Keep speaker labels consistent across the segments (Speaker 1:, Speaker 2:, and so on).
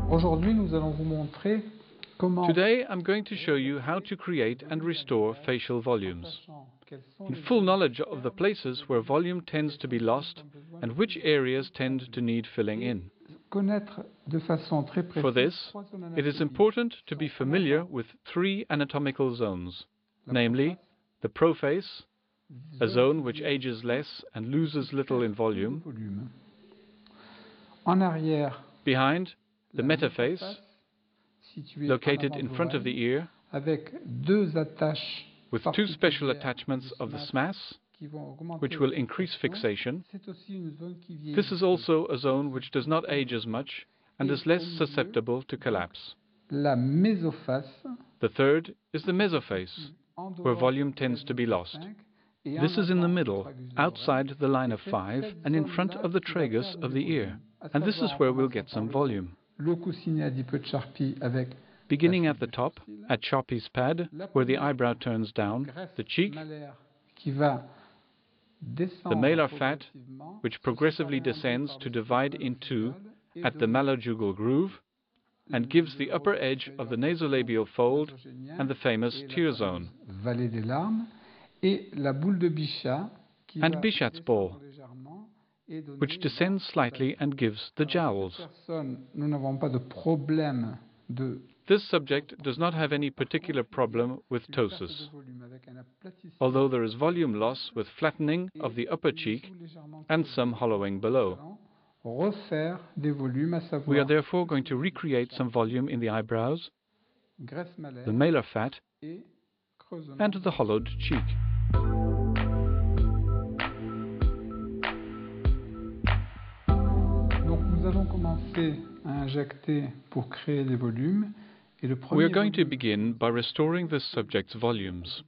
Speaker 1: Aujourd'hui, nous allons vous montrer comment,
Speaker 2: Today I'm going to show you how to create and restore facial volumes, in full knowledge of the places where volume tends to be lost and which areas tend to need filling in.
Speaker 1: connaître de façon très précise.
Speaker 2: For this, it is important to be familiar with three anatomical zones, namely the proface, a zone which ages less and loses little in volume,
Speaker 1: En arrière,
Speaker 2: behind, the metaface,
Speaker 1: situé
Speaker 2: located
Speaker 1: en
Speaker 2: in
Speaker 1: avant
Speaker 2: front
Speaker 1: de
Speaker 2: of the
Speaker 1: l'oreille,
Speaker 2: ear,
Speaker 1: avec deux attaches
Speaker 2: with two special
Speaker 1: particulières
Speaker 2: attachments of the
Speaker 1: du
Speaker 2: SMAS,
Speaker 1: qui vont augmenter
Speaker 2: which will
Speaker 1: la
Speaker 2: increase fixation.
Speaker 1: C'est aussi une zone qui vieillit.
Speaker 2: This is also a zone which does not age as much and is less susceptible to collapse.
Speaker 1: La mésophace,
Speaker 2: The third is the mesoface,
Speaker 1: en
Speaker 2: where
Speaker 1: dehors
Speaker 2: volume
Speaker 1: du
Speaker 2: tends to be
Speaker 1: tragus
Speaker 2: lost.
Speaker 1: 5 et
Speaker 2: This
Speaker 1: en
Speaker 2: is in the
Speaker 1: avant du
Speaker 2: middle,
Speaker 1: tragus de
Speaker 2: outside the line of
Speaker 1: l'oreille.
Speaker 2: 5 and in front of the tragus of the ear, and this is where we'll get some volume.
Speaker 1: Le coussinet à 10 peu de Sharpie avec
Speaker 2: Beginning at the top, at Sharpie's pad, where the eyebrow turns down, the cheek,
Speaker 1: qui va
Speaker 2: the
Speaker 1: descendre
Speaker 2: malar fat,
Speaker 1: progressivement
Speaker 2: which progressively descends to divide in two at the malojugal groove, and gives the upper edge of the nasolabial fold and the famous tear zone.
Speaker 1: vallée des larmes, et la boule de Bichat qui
Speaker 2: And
Speaker 1: va
Speaker 2: Bichat's
Speaker 1: descendre
Speaker 2: ball,
Speaker 1: légèrement et donner
Speaker 2: which descends slightly and gives the jowls.
Speaker 1: Nous n'avons pas de problème de
Speaker 2: This subject does not have any particular problem with ptosis, although there is volume loss with flattening of the upper cheek and some hollowing below.
Speaker 1: refaire des volumes, à savoir
Speaker 2: We are therefore going to recreate some volume in the eyebrows,
Speaker 1: graisse malaire
Speaker 2: the malar fat,
Speaker 1: et creusement.
Speaker 2: and the hollowed cheek.
Speaker 1: Donc nous allons commencer à injecter pour créer des volumes. Et le
Speaker 2: We
Speaker 1: premier
Speaker 2: are going to
Speaker 1: volume,
Speaker 2: begin by restoring this subject's volumes,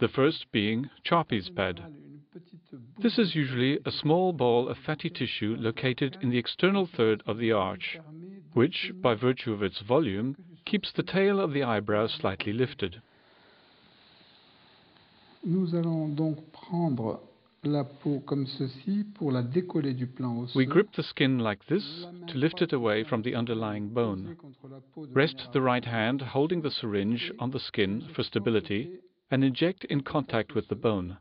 Speaker 2: the first being Sharpie's pad.
Speaker 1: une petite boule
Speaker 2: This is usually a small ball of fatty tissue located in the external third of the arch, which, by virtue of its volume, keeps the tail of the eyebrow slightly lifted.
Speaker 1: Nous allons donc prendre la peau comme ceci pour la décoller du plan osseux.
Speaker 2: We grip the skin like this to lift it away from the underlying bone. Rest the right hand holding the syringe on the skin for stability and inject in contact with the bone,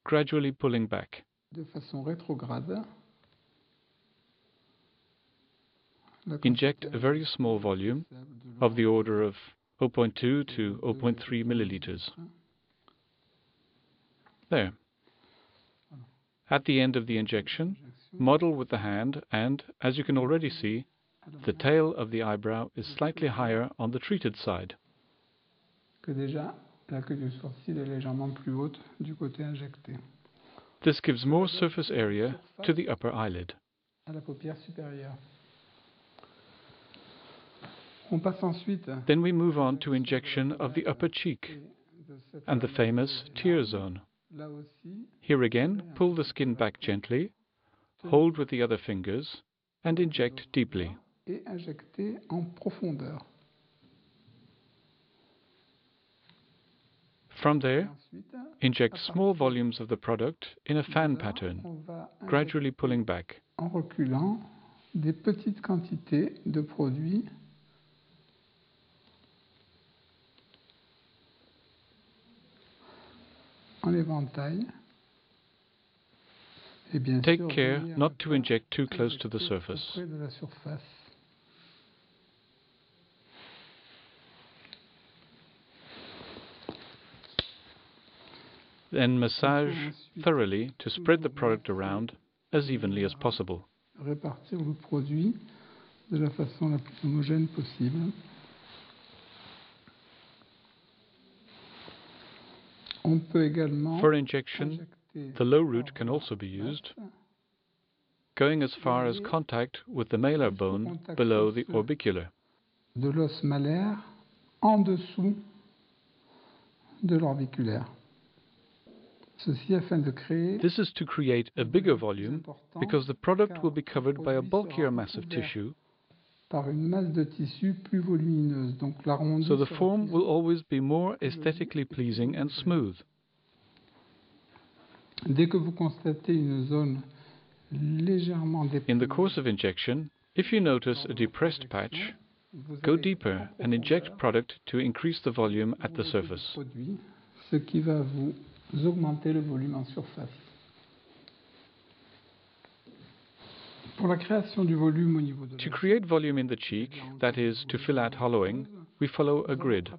Speaker 2: gradually pulling back.
Speaker 1: De façon rétrograde. La
Speaker 2: Inject a very small volume of the order of 0.2 to 0.3 milliliters. There. At the end of the injection, model with the hand and, as you can already see, the tail of the eyebrow is slightly higher on the treated side.
Speaker 1: Que déjà, la queue du sourcil est légèrement plus haute du côté injecté.
Speaker 2: This gives more surface area to the upper eyelid.
Speaker 1: À la paupière supérieure. On passe ensuite
Speaker 2: Then we move on to injection of the upper cheek and the famous tear zone.
Speaker 1: là aussi
Speaker 2: Here again, pull the skin back gently, hold with the other fingers, and inject deeply.
Speaker 1: et injecter en profondeur.
Speaker 2: From there,
Speaker 1: Ensuite,
Speaker 2: inject small volumes of the product in a fan pattern,
Speaker 1: on va
Speaker 2: gradually pulling back.
Speaker 1: en reculant des petites quantités de produits en éventail. Et bien
Speaker 2: Take
Speaker 1: sûr,
Speaker 2: care
Speaker 1: venir
Speaker 2: not to inject too close to the
Speaker 1: injecter
Speaker 2: surface.
Speaker 1: auprès de la surface.
Speaker 2: Then massage thoroughly to spread the product around as evenly as possible.
Speaker 1: Répartir le produit de la façon la plus homogène possible. On peut également
Speaker 2: For injection,
Speaker 1: injecter
Speaker 2: the low root can also be used, going as far as contact with the malar bone below the orbicular.
Speaker 1: de l'os malaire en dessous de l'orbiculaire. Ceci afin de créer
Speaker 2: This is to create a bigger volume because the product will be covered by a bulkier mass of tissue,
Speaker 1: par une masse de tissu plus volumineuse. Donc l'arrondi
Speaker 2: so the
Speaker 1: sera
Speaker 2: form
Speaker 1: plus
Speaker 2: will always be more aesthetically pleasing and smooth.
Speaker 1: Dès que vous constatez une zone légèrement
Speaker 2: In the
Speaker 1: déprimée,
Speaker 2: course of injection, if you notice a depressed patch, Go deeper and inject product to increase the volume at the surface.
Speaker 1: Ce qui va vous augmenter le volume en surface. Pour la création du volume au niveau de
Speaker 2: To create volume in the cheek, that is, to fill out hollowing, we follow a grid.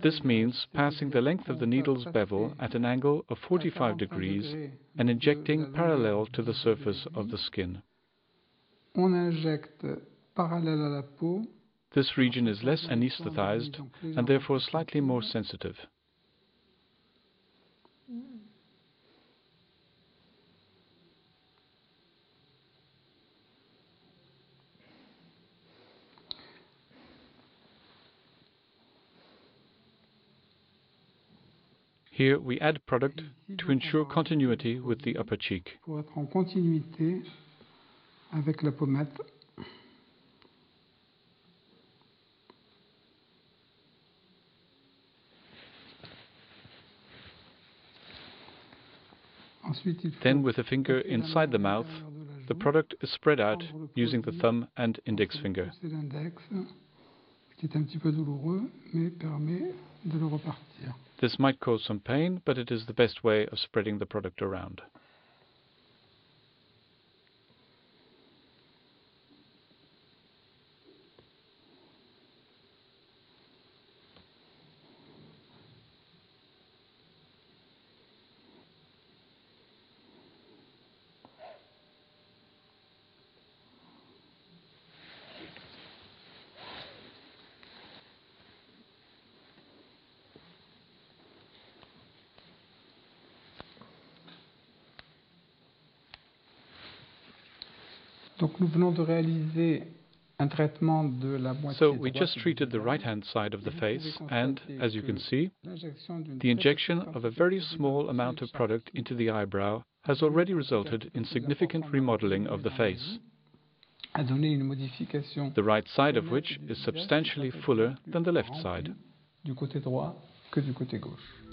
Speaker 2: This means passing the length of the needle's bevel at an angle of 45 degrees and injecting parallel to the surface of the skin.
Speaker 1: On injecte parallèle à la peau.
Speaker 2: This region is less anesthetized and therefore slightly more sensitive. Here we add product to ensure continuity with the upper cheek.
Speaker 1: Pour être en continuité avec la pommette.
Speaker 2: Then, with a finger inside the mouth, the product is spread out using the thumb and index finger. This might cause some pain, but it is the best way of spreading the product around.
Speaker 1: Donc nous venons de réaliser un traitement de la moitié
Speaker 2: So we just treated the right-hand side of the face and, as you can see, the injection of a very small amount of product into the eyebrow has already resulted in significant remodeling of the face, the right side of which is substantially fuller than the left side.
Speaker 1: Du côté droit que du côté gauche.